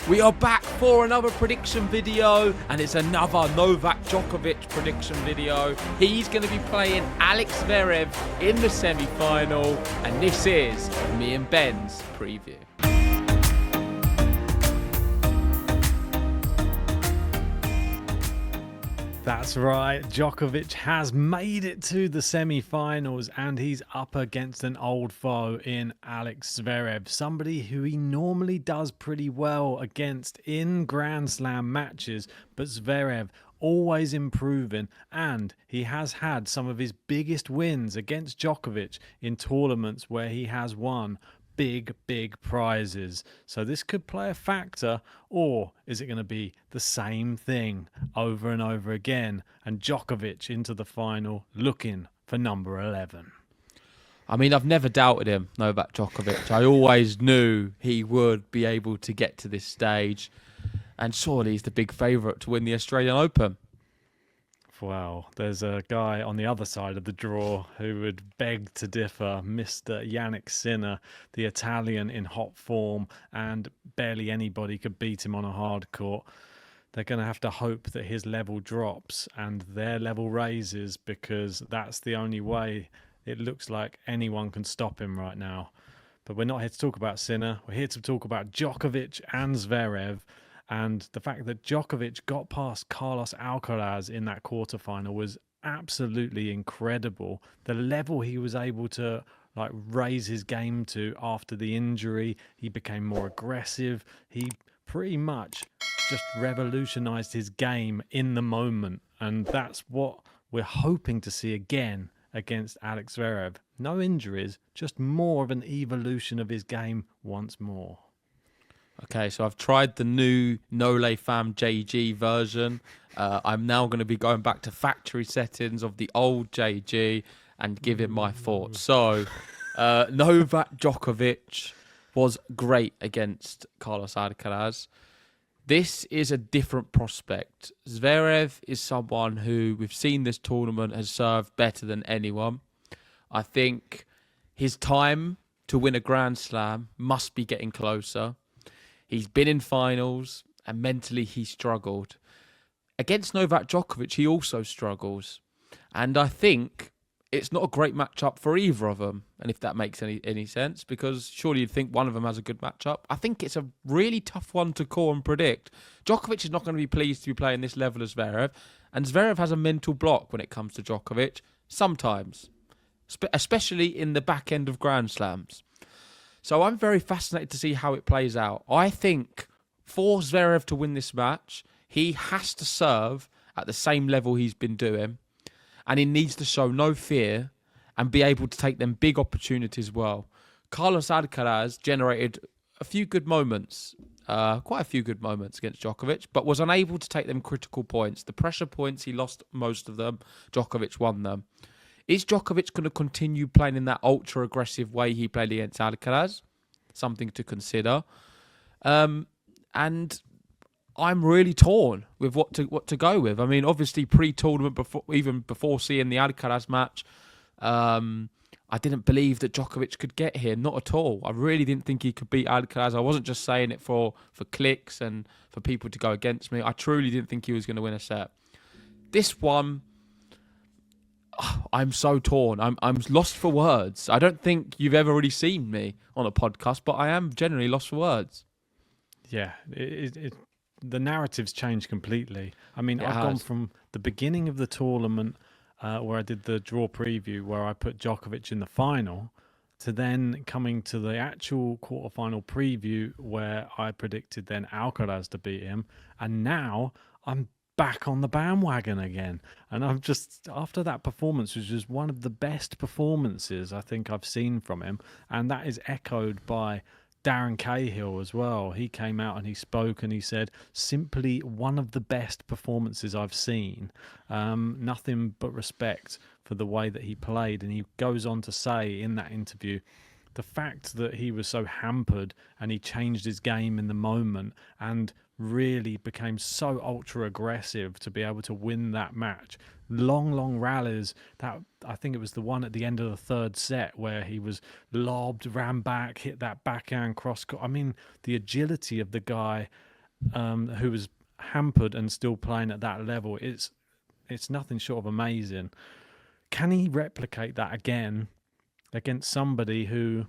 We are back for another prediction video, and it's another Novak Djokovic prediction video. He's going to be playing Alex Zverev in the semi-final, and this is me and Ben's preview. That's right, Djokovic has made it to the semi-finals and he's up against an old foe in Alex Zverev, somebody who he normally does pretty well against in Grand Slam matches, but Zverev always improving, and he has had some of his biggest wins against Djokovic in tournaments where he has won big prizes. So this could play a factor, or is it going to be the same thing over and over again and Djokovic into the final looking for number 11? I mean, I've never doubted him, Novak Djokovic. I always knew he would be able to get to this stage, and surely he's the big favourite to win the Australian Open. Wow, there's a guy on the other side of the draw who would beg to differ, Mr. Jannik Sinner, the Italian in hot form, and barely anybody could beat him on a hard court. They're going to have to hope that his level drops and their level raises, because that's the only way it looks like anyone can stop him right now. But we're not here to talk about Sinner. We're here to talk about Djokovic and Zverev. And the fact that Djokovic got past Carlos Alcaraz in that quarterfinal was absolutely incredible. The level he was able to raise his game to after the injury, he became more aggressive. He pretty much just revolutionized his game in the moment. And that's what we're hoping to see again against Alex Zverev. No injuries, just more of an evolution of his game once more. Okay, so I've tried the new Nole Fam JG version. I'm now going to be going back to factory settings of the old JG and giving my thoughts. So, Novak Djokovic was great against Carlos Alcaraz. This is a different prospect. Zverev is someone who we've seen this tournament has served better than anyone. I think his time to win a Grand Slam must be getting closer. He's been in finals and mentally he struggled. Against Novak Djokovic, he also struggles. And I think it's not a great matchup for either of them. And if that makes any sense, because surely you'd think one of them has a good matchup. I think it's a really tough one to call and predict. Djokovic is not going to be pleased to be playing this level as Zverev. And Zverev has a mental block when it comes to Djokovic, sometimes, especially in the back end of Grand Slams. So I'm very fascinated to see how it plays out. I think for Zverev to win this match, he has to serve at the same level he's been doing. And he needs to show no fear and be able to take them big opportunities well. Carlos Alcaraz generated a few good moments, quite a few good moments against Djokovic, but was unable to take them critical points. The pressure points, he lost most of them. Djokovic won them. Is Djokovic going to continue playing in that ultra-aggressive way he played against Alcaraz? Something to consider. And I'm really torn with what to go with. I mean, obviously, pre-tournament, even before seeing the Alcaraz match, I didn't believe that Djokovic could get here. Not at all. I really didn't think he could beat Alcaraz. I wasn't just saying it for clicks and for people to go against me. I truly didn't think he was going to win a set. This one, I'm so torn. I'm lost for words. I don't think you've ever really seen me on a podcast, but I am generally lost for words. Yeah, the narrative's changed completely. I mean, I've gone from the beginning of the tournament where I did the draw preview where I put Djokovic in the final, to then coming to the actual quarterfinal preview where I predicted then Alcaraz to beat him. And now I'm back on the bandwagon again. And I'm just, after that performance, which was one of the best performances I think I've seen from him, and that is echoed by Darren Cahill as well. He came out and he spoke and he said, simply one of the best performances I've seen. Nothing but respect for the way that he played. And he goes on to say in that interview, the fact that he was so hampered and he changed his game in the moment and really became so ultra aggressive to be able to win that match. Long rallies. That, I think it was the one at the end of the third set where he was lobbed, ran back, hit that backhand cross. I mean, the agility of the guy who was hampered and still playing at that level, it's nothing short of amazing. Can he replicate that again against somebody who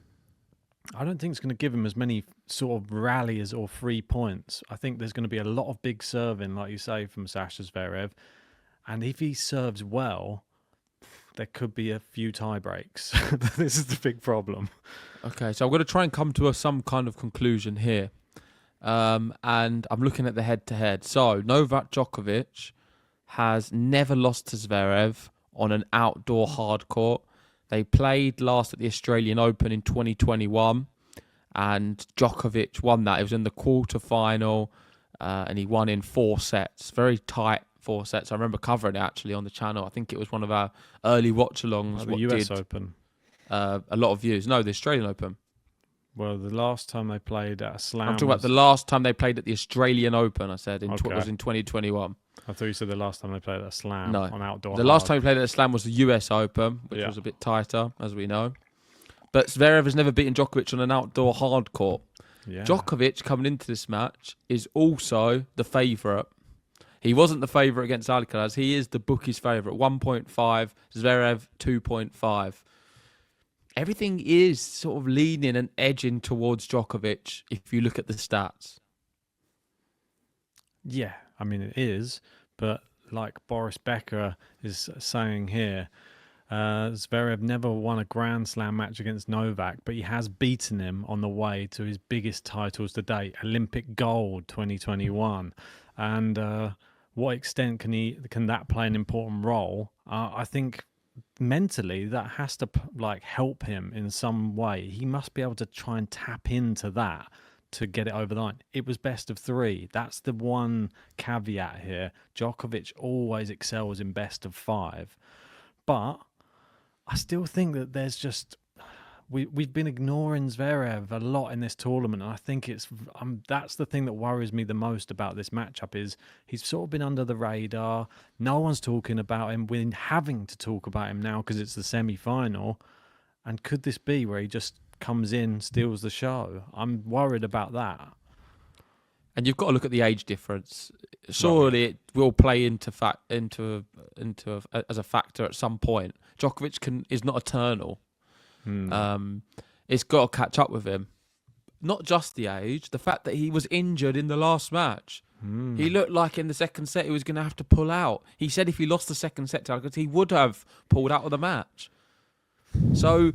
I don't think is going to give him as many sort of rallies or 3 points? I think there's going to be a lot of big serving, like you say, from Sasha Zverev. And if he serves well, there could be a few tie breaks. This is the big problem. Okay, so I'm going to try and come to some kind of conclusion here. And I'm looking at the head-to-head. So Novak Djokovic has never lost to Zverev on an outdoor hard court. They played last at the Australian Open in 2021, and Djokovic won that. It was in the quarter-final, and he won in 4 sets. Very tight 4 sets. I remember covering it, actually, on the channel. I think it was one of our early watch-alongs. Like the US Open? A lot of views. No, the Australian Open. Well, the last time they played at a slam... I'm talking about the last time they played at the Australian Open, I said, was in 2021. I thought you said the last time they played at a slam on outdoor. The last time he played at a slam was the US Open, which was a bit tighter, as we know. But Zverev has never beaten Djokovic on an outdoor hard court. Yeah. Djokovic, coming into this match, is also the favourite. He wasn't the favourite against Alcaraz. He is the bookie's favourite. 1.5, Zverev 2.5. Everything is sort of leaning and edging towards Djokovic if you look at the stats. Yeah, I mean, it is. But like Boris Becker is saying here, Zverev never won a Grand Slam match against Novak, but he has beaten him on the way to his biggest titles to date, Olympic gold 2021. And what extent can that play an important role? I think mentally that has to help him in some way. He must be able to try and tap into that to get it over the line. It was best of 3. That's the one caveat here. Djokovic always excels in best of 5. But I still think that there's just... We've been ignoring Zverev a lot in this tournament, and I think that's the thing that worries me the most about this matchup is he's sort of been under the radar. No one's talking about him. We're having to talk about him now because it's the semi-final. And could this be where he just comes in, steals the show? I'm worried about that. And you've got to look at the age difference. Surely it will play as a factor at some point. Djokovic is not eternal. It's got to catch up with him. Not just the age, the fact that he was injured in the last match. He looked like in the second set he was going to have to pull out. He said if he lost the second set to Alcaraz, he would have pulled out of the match. So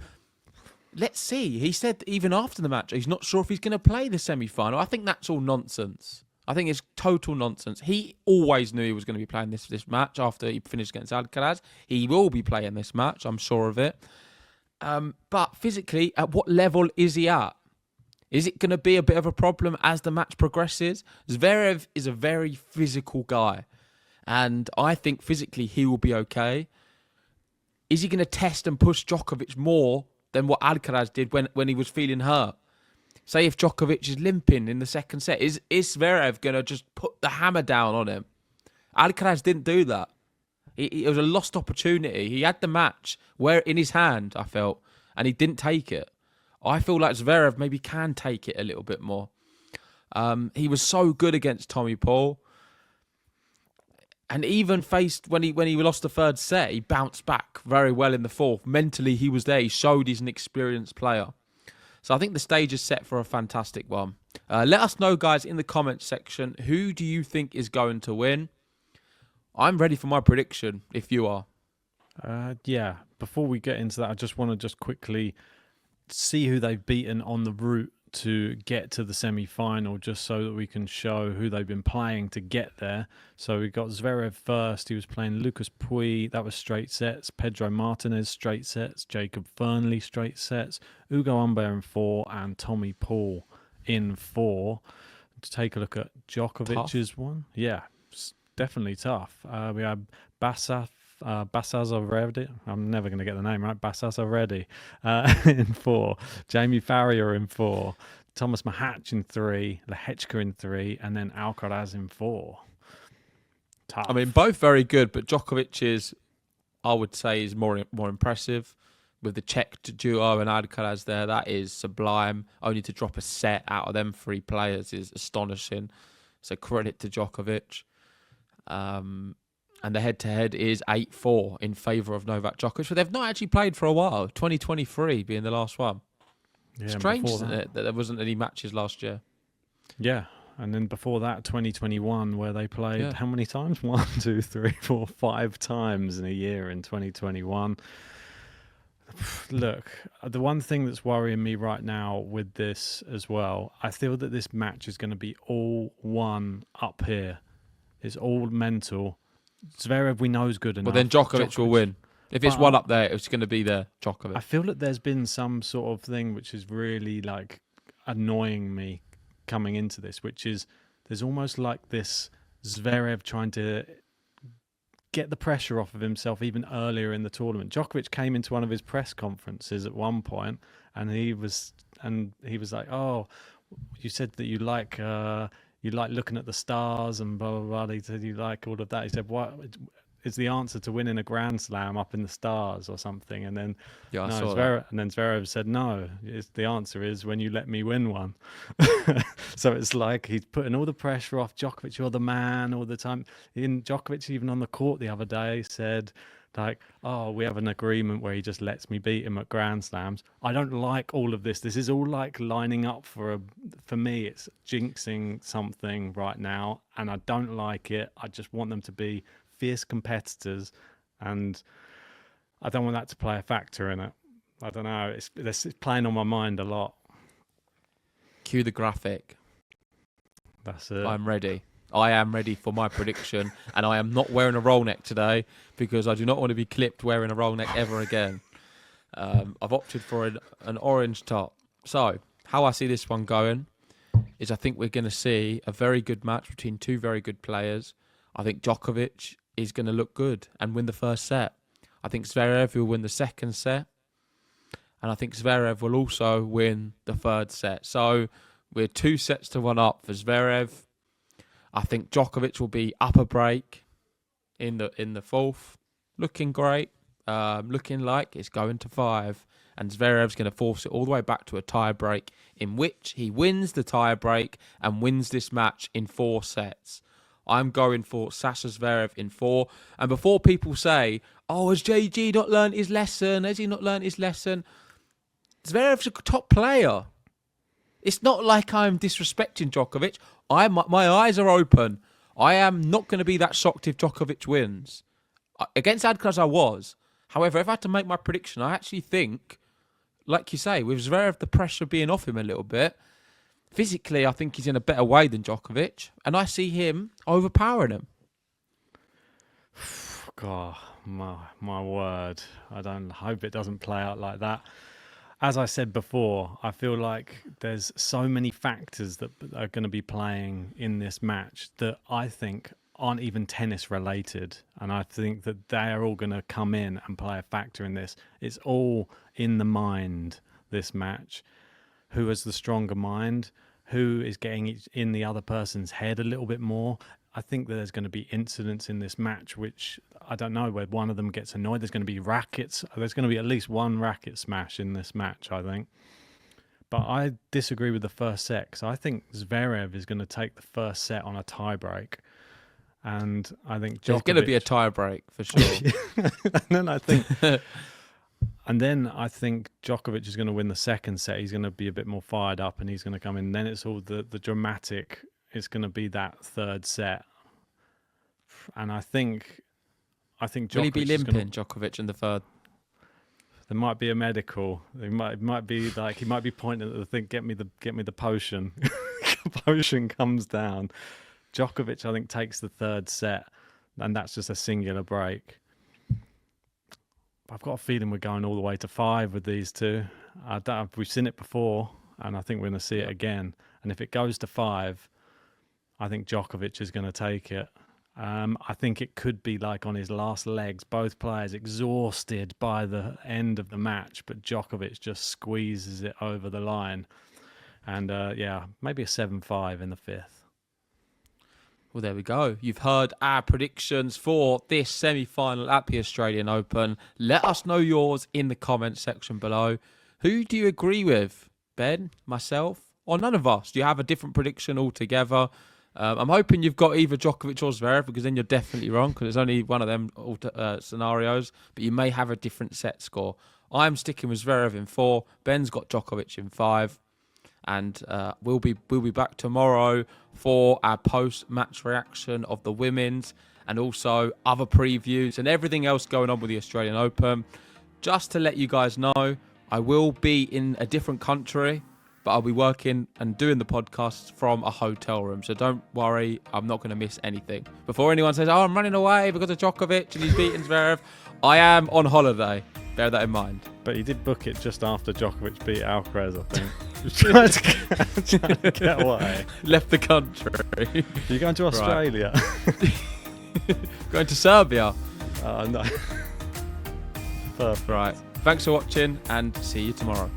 let's see. He said even after the match, he's not sure if he's going to play the semi-final. I think that's all nonsense. I think it's total nonsense. He always knew he was going to be playing this match after he finished against Alcaraz. He will be playing this match, I'm sure of it. But physically, at what level is he at? Is it going to be a bit of a problem as the match progresses? Zverev is a very physical guy, and I think physically he will be okay. Is he going to test and push Djokovic more than what Alcaraz did when he was feeling hurt? Say if Djokovic is limping in the second set, is Zverev going to just put the hammer down on him? Alcaraz didn't do that. It was a lost opportunity. He had the match in his hand, I felt, and he didn't take it. I feel like Zverev maybe can take it a little bit more. He was so good against Tommy Paul. And even faced when he lost the third set, he bounced back very well in the fourth. Mentally, he was there. He showed he's an experienced player. So I think the stage is set for a fantastic one. Let us know, guys, in the comments section, who do you think is going to win? I'm ready for my prediction, if you are. Yeah, before we get into that, I just want to quickly see who they've beaten on the route to get to the semi-final, just so that we can show who they've been playing to get there. So we got Zverev first. He was playing Lucas Pouille. That was straight sets. Pedro Martinez, straight sets. Jacob Fernley, straight sets. Ugo Humbert in 4 and Tommy Paul in 4. To take a look at Djokovic's one. Yeah, definitely tough. We have Bassazarevdi. I'm never going to get the name right. Bassazarevdi in 4. Jamie Farrier in 4. Thomas Mahatch in 3. Lehechka in 3. And then Alcaraz in 4. Tough. I mean, both very good, but Djokovic is, I would say, is more impressive. With the Czech duo and Alcaraz there, that is sublime. Only to drop a set out of them 3 players is astonishing. So credit to Djokovic. And the head-to-head is 8-4 in favour of Novak Djokovic. But they've not actually played for a while, 2023 being the last one. Yeah, strange, isn't it, that there wasn't any matches last year? Yeah, and then before that, 2021, where they played how many times? 1, 2, 3, 4, 5 times in a year in 2021. Look, the one thing that's worrying me right now with this as well, I feel that this match is going to be all one up here. It's all mental. Zverev, we know, is good enough. Well, then Djokovic will win. If it's one up there, it's going to be the Djokovic. I feel that there's been some sort of thing which is really like annoying me coming into this, which is there's almost like this Zverev trying to get the pressure off of himself even earlier in the tournament. Djokovic came into one of his press conferences at one point, and he was like, "Oh, you said that you like looking at the stars and blah blah blah." He said you like all of that. He said, "What is the answer to winning a Grand Slam up in the stars or something?" And then Zverev said, "No, the answer is when you let me win one." So it's like he's putting all the pressure off Djokovic. You're the man all the time. Djokovic, even on the court the other day, said like, "Oh, we have an agreement where he just lets me beat him at Grand Slams." I don't like all of this. This is all like lining up for me. It's jinxing something right now, and I don't like it. I just want them to be fierce competitors, and I don't want that to play a factor in it. I don't know. It's playing on my mind a lot. Cue the graphic. That's it. I'm ready. I am ready for my prediction, and I am not wearing a roll neck today because I do not want to be clipped wearing a roll neck ever again. I've opted for an orange top. So, how I see this one going is I think we're going to see a very good match between two very good players. I think Djokovic is going to look good and win the first set. I think Zverev will win the second set. And I think Zverev will also win the third set. So we're 2 sets to 1 up for Zverev. I think Djokovic will be up a break in the fourth. Looking great. Looking like it's going to 5. And Zverev's going to force it all the way back to a tie break, in which he wins the tie break and wins this match in 4 sets. I'm going for Sasha Zverev in 4. And before people say, "Oh, has JG not learned his lesson? Has he not learned his lesson?" Zverev's a top player. It's not like I'm disrespecting Djokovic. My eyes are open. I am not going to be that shocked if Djokovic wins. Against Alcaraz, I was. However, if I had to make my prediction, I actually think, like you say, with Zverev, the pressure being off him a little bit, physically, I think he's in a better way than Djokovic, and I see him overpowering him. God, my word. I hope it doesn't play out like that. As I said before, I feel like there's so many factors that are going to be playing in this match that I think aren't even tennis related. And I think that they are all going to come in and play a factor in this. It's all in the mind, this match. Who has the stronger mind? Who is getting in the other person's head a little bit more? I think that there's going to be incidents in this match which, I don't know, where one of them gets annoyed. There's going to be rackets. There's going to be at least one racket smash in this match, I think. But I disagree with the first set, because I think Zverev is going to take the first set on a tie-break. And I think Djokovic... There's going to be a tie-break, for sure. And then I think Djokovic is going to win the second set. He's going to be a bit more fired up, and he's going to come in. Then it's all the dramatic... It's going to be that third set, and I think Djokovic will he be limping, Djokovic, in the third? There might be a medical. It might be like he might be pointing at the thing. Get me the potion. The potion comes down. Djokovic, I think, takes the third set, and that's just a singular break. I've got a feeling we're going all the way to 5 with these two. We've seen it before, and I think we're going to see it again. And if it goes to 5. I think Djokovic is going to take it. I think it could be like on his last legs, both players exhausted by the end of the match, but Djokovic just squeezes it over the line. And maybe a 7-5 in the 5th. Well, there we go. You've heard our predictions for this semi-final at the Australian Open. Let us know yours in the comments section below. Who do you agree with? Ben, myself, or none of us? Do you have a different prediction altogether? I'm hoping you've got either Djokovic or Zverev, because then you're definitely wrong, because it's only one of them scenarios. But you may have a different set score. I'm sticking with Zverev in 4. Ben's got Djokovic in 5. And we'll be back tomorrow for our post-match reaction of the women's, and also other previews and everything else going on with the Australian Open. Just to let you guys know, I will be in a different country, but I'll be working and doing the podcasts from a hotel room. So don't worry, I'm not going to miss anything. Before anyone says, I'm running away because of Djokovic and he's beaten Zverev, I am on holiday. Bear that in mind. But he did book it just after Djokovic beat Alcaraz, I think. Trying to get away. Left the country. You're going to Australia? Right. Going to Serbia? No. Perfect. Right. Thanks for watching, and see you tomorrow.